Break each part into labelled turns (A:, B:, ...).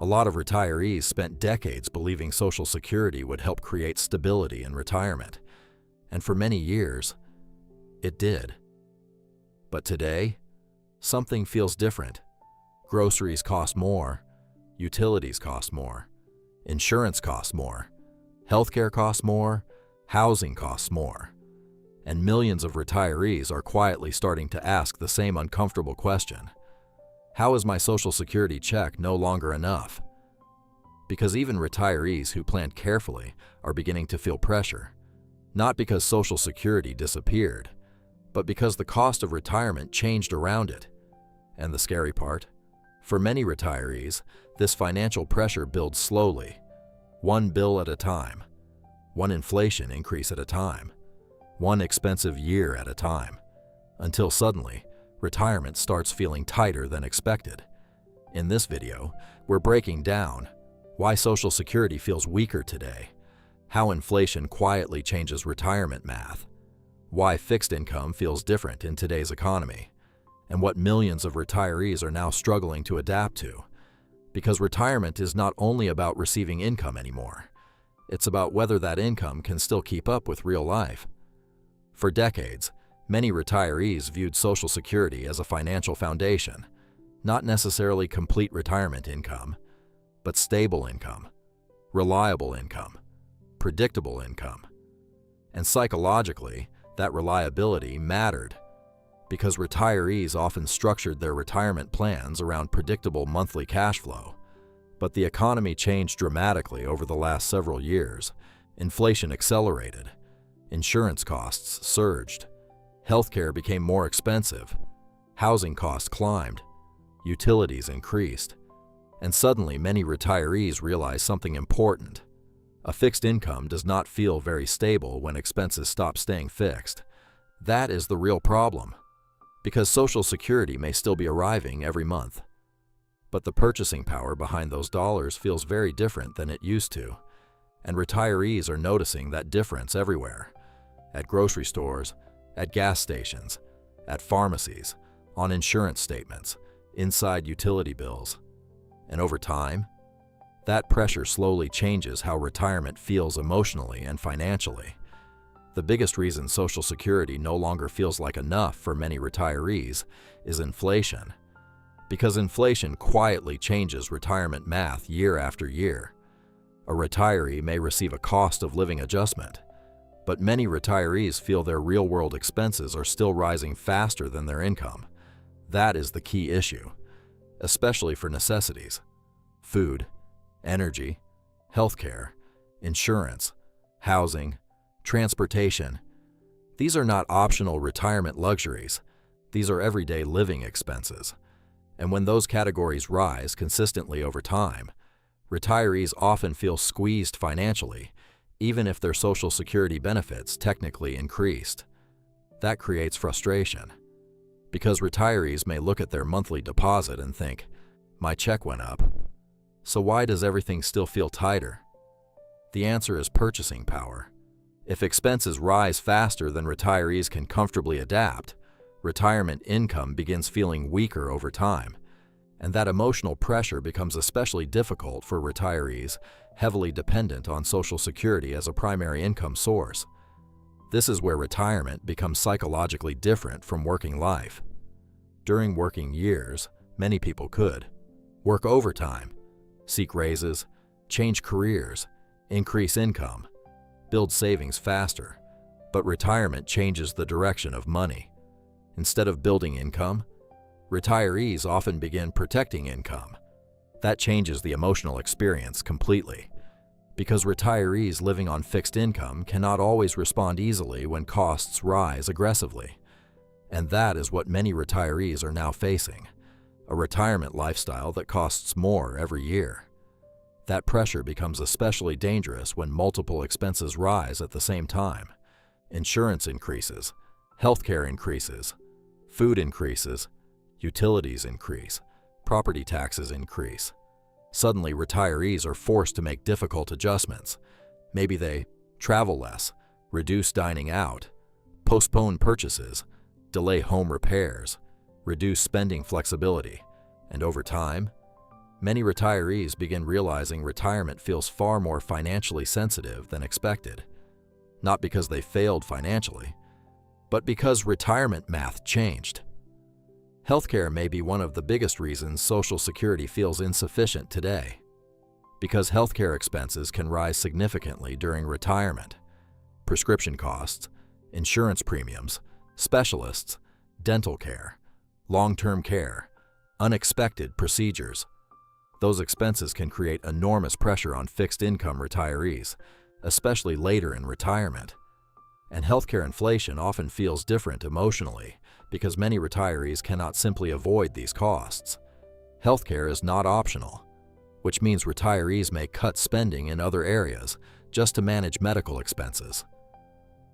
A: A lot of retirees spent decades believing Social Security would help create stability in retirement, and for many years, it did. But today, something feels different. Groceries cost more, utilities cost more, insurance costs more, healthcare costs more, housing costs more, and millions of retirees are quietly starting to ask the same uncomfortable question. How is my Social Security check no longer enough? Because even retirees who planned carefully are beginning to feel pressure, not because Social Security disappeared, but because the cost of retirement changed around it. And the scary part? For many retirees, this financial pressure builds slowly, one bill at a time, one inflation increase at a time, one expensive year at a time, until suddenly, retirement starts feeling tighter than expected. In this video, we're breaking down why Social Security feels weaker today, how inflation quietly changes retirement math, why fixed income feels different in today's economy, and what millions of retirees are now struggling to adapt to. Because retirement is not only about receiving income anymore, it's about whether that income can still keep up with real life. For decades, many retirees viewed Social Security as a financial foundation, not necessarily complete retirement income, but stable income, reliable income, predictable income. And psychologically, that reliability mattered because retirees often structured their retirement plans around predictable monthly cash flow. But the economy changed dramatically over the last several years. Inflation accelerated, insurance costs surged, healthcare became more expensive, housing costs climbed, utilities increased, and suddenly many retirees realized something important. A fixed income does not feel very stable when expenses stop staying fixed. That is the real problem, because Social Security may still be arriving every month. But the purchasing power behind those dollars feels very different than it used to, and retirees are noticing that difference everywhere. At grocery stores, at gas stations, at pharmacies, on insurance statements, inside utility bills. And over time, that pressure slowly changes how retirement feels emotionally and financially. The biggest reason Social Security no longer feels like enough for many retirees is inflation. Because inflation quietly changes retirement math year after year. A retiree may receive a cost of living adjustment, but many retirees feel their real-world expenses are still rising faster than their income. That is the key issue, especially for necessities: food, energy, healthcare, insurance, housing, transportation. These are not optional retirement luxuries. These are everyday living expenses. And when those categories rise consistently over time, retirees often feel squeezed financially, even if their Social Security benefits technically increased. That creates frustration, because retirees may look at their monthly deposit and think, "My check went up. So why does everything still feel tighter?" The answer is purchasing power. If expenses rise faster than retirees can comfortably adapt, retirement income begins feeling weaker over time, and that emotional pressure becomes especially difficult for retirees heavily dependent on Social Security as a primary income source. This is where retirement becomes psychologically different from working life. During working years, many people could work overtime, seek raises, change careers, increase income, build savings faster. But retirement changes the direction of money. Instead of building income, retirees often begin protecting income. That changes the emotional experience completely, because retirees living on fixed income cannot always respond easily when costs rise aggressively. And that is what many retirees are now facing: a retirement lifestyle that costs more every year. That pressure becomes especially dangerous when multiple expenses rise at the same time. Insurance increases, healthcare increases, food increases, utilities increase, property taxes increase. Suddenly, retirees are forced to make difficult adjustments. Maybe they travel less, reduce dining out, postpone purchases, delay home repairs, reduce spending flexibility, and over time, Many retirees begin realizing retirement feels far more financially sensitive than expected, not because they failed financially, but because retirement math changed. Healthcare may be one of the biggest reasons Social Security feels insufficient today, because healthcare expenses can rise significantly during retirement. Prescription costs, insurance premiums, specialists, dental care, long-term care, unexpected procedures. Those expenses can create enormous pressure on fixed-income retirees, especially later in retirement. And healthcare inflation often feels different emotionally because many retirees cannot simply avoid these costs. Healthcare is not optional, which means retirees may cut spending in other areas just to manage medical expenses.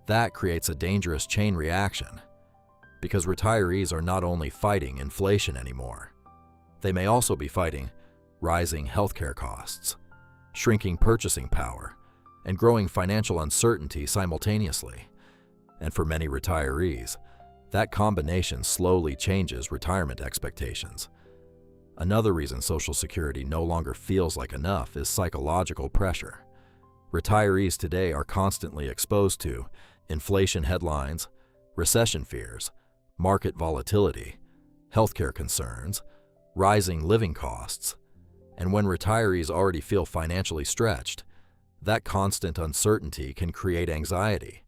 A: That creates a dangerous chain reaction because retirees are not only fighting inflation anymore, they may also be fighting rising healthcare costs, shrinking purchasing power, and growing financial uncertainty simultaneously. And for many retirees, that combination slowly changes retirement expectations. Another reason Social Security no longer feels like enough is psychological pressure. Retirees today are constantly exposed to inflation headlines, recession fears, market volatility, healthcare concerns, rising living costs. And when retirees already feel financially stretched, that constant uncertainty can create anxiety,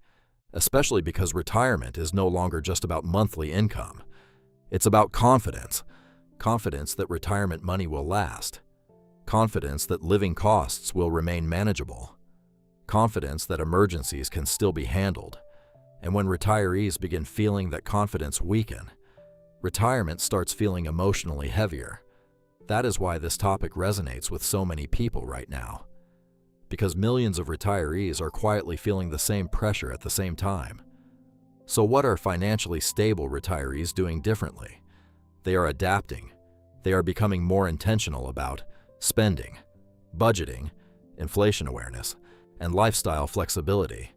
A: especially because retirement is no longer just about monthly income. It's about confidence. Confidence that retirement money will last. Confidence that living costs will remain manageable. Confidence that emergencies can still be handled. And when retirees begin feeling that confidence weaken, retirement starts feeling emotionally heavier. That is why this topic resonates with so many people right now. Because millions of retirees are quietly feeling the same pressure at the same time. So what are financially stable retirees doing differently? They are adapting. They are becoming more intentional about spending, budgeting, inflation awareness, and lifestyle flexibility.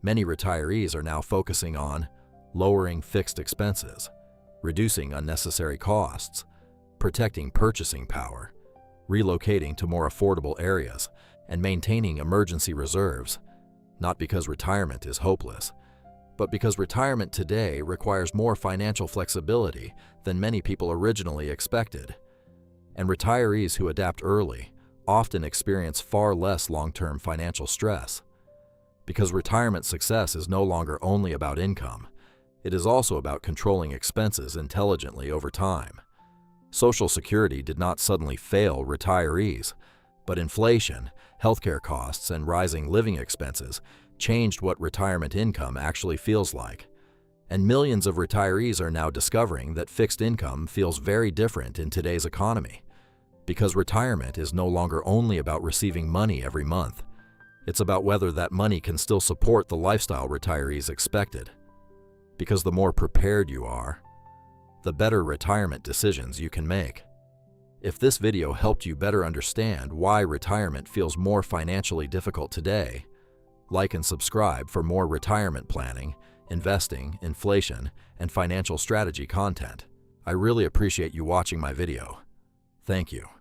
A: Many retirees are now focusing on lowering fixed expenses, reducing unnecessary costs, protecting purchasing power, relocating to more affordable areas, and maintaining emergency reserves, not because retirement is hopeless, but because retirement today requires more financial flexibility than many people originally expected. And retirees who adapt early often experience far less long-term financial stress. Because retirement success is no longer only about income, it is also about controlling expenses intelligently over time. Social Security did not suddenly fail retirees, but inflation, healthcare costs, and rising living expenses changed what retirement income actually feels like. And millions of retirees are now discovering that fixed income feels very different in today's economy. Because retirement is no longer only about receiving money every month. It's about whether that money can still support the lifestyle retirees expected. Because the more prepared you are, the better retirement decisions you can make. If this video helped you better understand why retirement feels more financially difficult today, like and subscribe for more retirement planning, investing, inflation, and financial strategy content. I really appreciate you watching my video. Thank you.